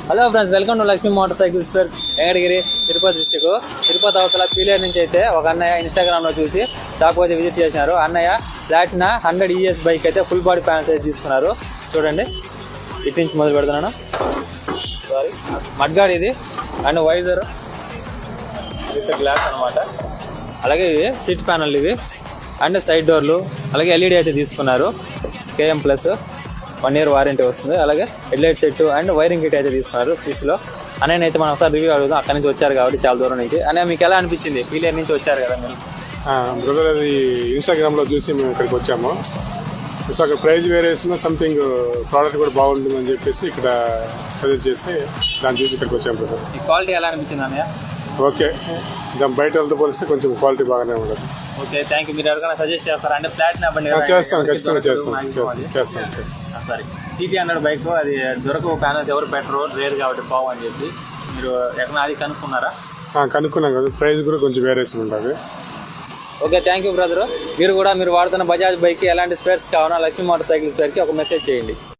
Hello friends, welcome to Lakshmi motor cycles fair Venkatagiri, Tirupati district. Tirupati అవతల పీలేరు నుంచి అయితే ఒక అన్నయ్య ఇన్స్టాగ్రామ్ లో చూసి షాప్ అయితే విజిట్ చేసినారు. అన్నయ్య ప్లాటినా 100 ES బైక్ అయితే ఫుల్ బాడీ ప్యానల్స్ అయితే తీసుకున్నారు. చూడండి, ఇటు నుంచి మొదలు పెడుతున్నాను. సారీ, మడ్గాడ్ ఇది అండ్ వైజర్ విత్ గ్లాస్ అనమాట. అలాగే ఇవి సీట్ ప్యానల్ ఇవి అండ్ సైడ్ డోర్లు, అలాగే LED అయితే తీసుకున్నారు. KM ప్లస్ 1 year వారంటీ వస్తుంది. అలాగే headlight set and wiring kit అయితే తీసుకున్నారు స్విచ్ లో. అన్నయ్య అయితే మనం ఒకసారి రివ్యూ అడుగుదాం. అక్కడి నుంచి వచ్చారు కాబట్టి చాలా దూరం నుంచి. అన్నయ్య, మీకు ఎలా అనిపించింది? పీలేరు నుంచి వచ్చారు కదా మీరు. బ్రదర్, అది ఇన్స్టాగ్రామ్ లో చూసి మేము ఇక్కడికి వచ్చాము. సో అక్కడ ప్రైస్ వేరియేషన్ సంథింగ్ ప్రోడక్ట్ కూడా బాగుంటుందని చెప్పేసి ఇక్కడ సజెస్ట్ చేసి దాన్ని చూసి ఇక్కడికి వచ్చాము బ్రదర్. ఈ క్వాలిటీ ఎలా అనిపించింది అన్నయ్య? ఓకే, దాని బయట వాళ్ళతో పోలిస్తే కొంచెం క్వాలిటీ బాగానే ఉండదు. Okay, thank you. మీరు ఎవరికైనా సజెస్ట్ చేస్తారా? అంటే ప్లాటినా బండి చేస్తాం, ఖచ్చితంగా చేస్తాం. సారీ, CT100 బైక్ అది దొరకవు, ప్యానల్స్ ఎవరు పెట్టరు, రేర్ కాబట్టి బాగు అని చెప్పి మీరు ఎక్కడ అది కనుక్కున్నారా? కనుక్కున్నాం కదా, ప్రైస్ కూడా కొంచెం వేరియేషన్ ఉంటుంది. Okay, thank you brother. మీరు వాడుతున్న బజాజ్ బైక్ ఎలాంటి స్పేర్స్ కావాలో లక్ష్మీ మోటార్ సైకిల్ స్పేర్కి ఒక మెసేజ్ చేయండి.